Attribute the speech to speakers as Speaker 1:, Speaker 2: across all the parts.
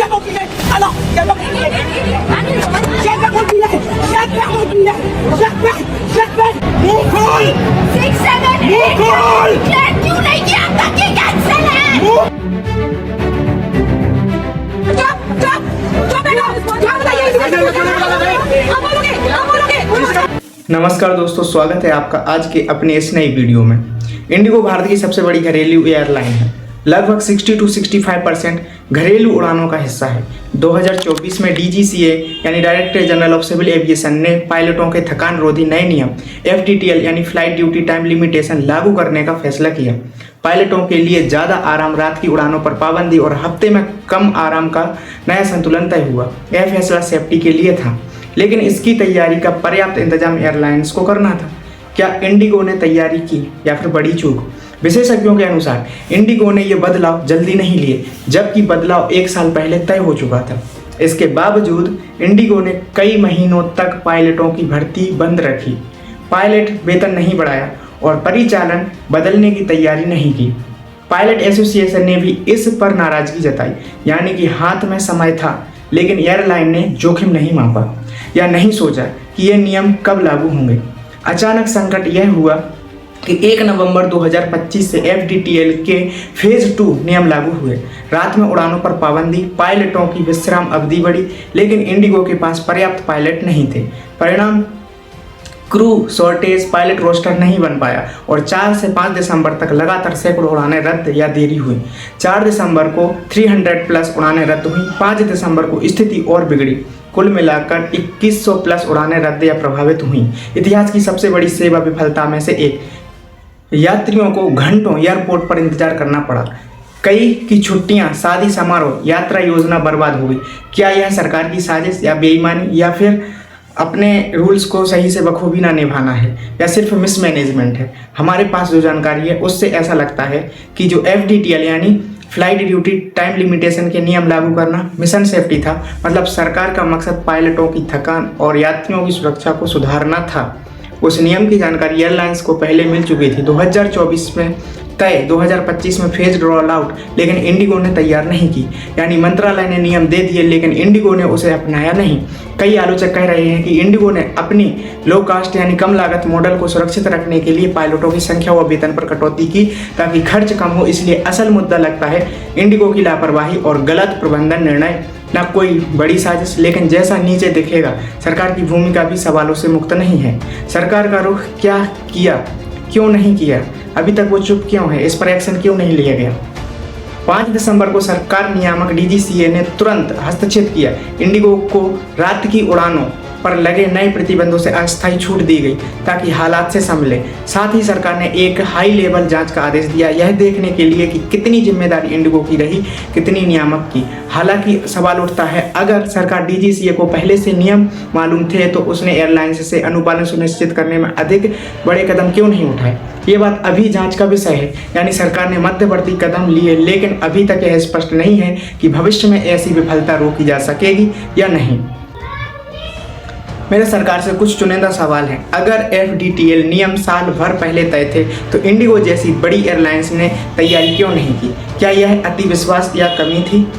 Speaker 1: क्यों नहीं किया? कैंसिल है।
Speaker 2: नमस्कार दोस्तों, स्वागत है आपका आज के अपने इस नई वीडियो में। इंडिगो भारत की सबसे बड़ी घरेलू एयरलाइन है। लगभग 60 to 65% घरेलू उड़ानों का हिस्सा है। 2024 में DGCA यानी director general of civil aviation ने पायलटों के थकान रोधी नए नियम FDTL यानी फ्लाइट ड्यूटी टाइम लिमिटेशन लागू करने का फैसला किया। पायलटों के लिए ज़्यादा आराम, रात की उड़ानों पर पाबंदी और हफ्ते में कम आराम का नया संतुलन तय हुआ। यह फैसला सेफ्टी के लिए था, लेकिन इसकी तैयारी का पर्याप्त इंतजाम एयरलाइंस को करना था। क्या इंडिगो ने तैयारी की या फिर बड़ी चूक? विशेषज्ञों के अनुसार इंडिगो ने यह बदलाव जल्दी नहीं लिए, जबकि बदलाव 1 साल पहले तय हो चुका था। इसके बावजूद इंडिगो ने कई महीनों तक पायलटों की भर्ती बंद रखी, पायलट वेतन नहीं बढ़ाया और परिचालन बदलने की तैयारी नहीं की। पायलट एसोसिएशन ने भी इस पर नाराजगी जताई, यानी कि हाथ में समय था लेकिन एयरलाइन ने जोखिम नहीं मापा या नहीं सोचा कि ये नियम कब लागू होंगे। अचानक संकट यह हुआ कि 1 नवंबर 2025 से FDTL के फेज 2 नियम लागू हुए। रात में उड़ानों पर पाबंदी, पायलटों की विश्राम अवधि बढ़ी, लेकिन इंडिगो के पास पर्याप्त पायलट नहीं थे। परिणाम क्रू शॉर्टेज, पायलट रोस्टर नहीं बन पाया और 4 से 5 दिसंबर तक लगातार सैकड़ों उड़ानें रद्द या देरी हुई। 4 दिसंबर को 300 प्लस उड़ानें रद्द हुई। 5 दिसंबर को स्थिति और बिगड़ी। कुल मिलाकर 2100 प्लस उड़ानें रद्द या प्रभावित हुई। इतिहास की सबसे बड़ी सेवा विफलता में से एक। यात्रियों को घंटों एयरपोर्ट पर इंतजार करना पड़ा। कई की छुट्टियां, शादी समारोह, यात्रा योजना बर्बाद हो गई। क्या यह सरकार की साजिश या बेईमानी या फिर अपने रूल्स को सही से बखूबी ना निभाना है या सिर्फ मिसमैनेजमेंट है? हमारे पास जो जानकारी है उससे ऐसा लगता है कि जो FDTL यानी फ्लाइट ड्यूटी टाइम लिमिटेशन के नियम लागू करना मिशन सेफ्टी था। मतलब सरकार का मकसद पायलटों की थकान और यात्रियों की सुरक्षा को सुधारना था। उस नियम की जानकारी एयरलाइंस को पहले मिल चुकी थी। 2024 में तय, 2025 में फेज रोल आउट, लेकिन इंडिगो ने तैयार नहीं की। यानी मंत्रालय ने नियम दे दिए लेकिन इंडिगो ने उसे अपनाया नहीं। कई आलोचक कह रहे हैं कि इंडिगो ने अपनी लो कास्ट यानी कम लागत मॉडल को सुरक्षित रखने के लिए पायलटों की संख्या व वेतन पर कटौती की ताकि खर्च कम हो। इसलिए असल मुद्दा लगता है इंडिगो की लापरवाही और गलत प्रबंधन निर्णय, ना कोई बड़ी साजिश। लेकिन जैसा नीचे दिखेगा, सरकार की भूमिका भी सवालों से मुक्त नहीं है। सरकार का रुख क्या किया, क्यों नहीं किया, अभी तक वो चुप क्यों है, इस पर एक्शन क्यों नहीं लिया गया? 5 दिसंबर को सरकार नियामक DGCA ने तुरंत हस्तक्षेप किया। इंडिगो को रात की उड़ानों पर लगे नए प्रतिबंधों से अस्थायी छूट दी गई ताकि हालात से संभले। साथ ही सरकार ने एक हाई लेवल जांच का आदेश दिया, यह देखने के लिए कि कितनी जिम्मेदारी इंडिगो की रही, कितनी नियामक की। हालांकि सवाल उठता है, अगर सरकार DGCA को पहले से नियम मालूम थे तो उसने एयरलाइंस से अनुपालन सुनिश्चित करने में अधिक बड़े कदम क्यों नहीं उठाए? ये बात अभी जांच का विषय है। यानी सरकार ने मध्यवर्ती कदम लिए, लेकिन अभी तक यह स्पष्ट नहीं है कि भविष्य में ऐसी विफलता रोकी जा सकेगी या नहीं। मेरे सरकार से कुछ चुनिंदा सवाल हैं। अगर FDTL नियम साल भर पहले तय थे तो इंडिगो जैसी बड़ी एयरलाइंस ने तैयारी क्यों नहीं की? क्या यह अति विश्वास या कमी थी?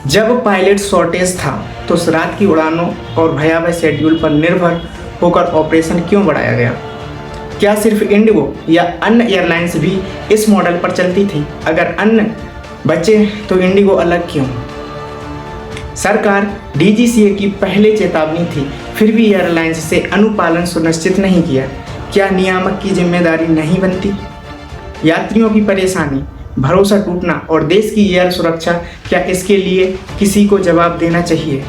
Speaker 2: जब पायलट शॉर्टेज था तो रात की उड़ानों और भयावह शेड्यूल पर निर्भर होकर ऑपरेशन क्यों बढ़ाया गया? क्या सिर्फ इंडिगो या अन्य एयरलाइंस भी इस मॉडल पर चलती थी? अगर अन्य बचे तो इंडिगो अलग क्यों? सरकार DGCA की पहले चेतावनी थी, फिर भी एयरलाइंस से अनुपालन सुनिश्चित नहीं किया। क्या नियामक की जिम्मेदारी नहीं बनती? यात्रियों की परेशानी, भरोसा टूटना और देश की एयर सुरक्षा, क्या इसके लिए किसी को जवाब देना चाहिए?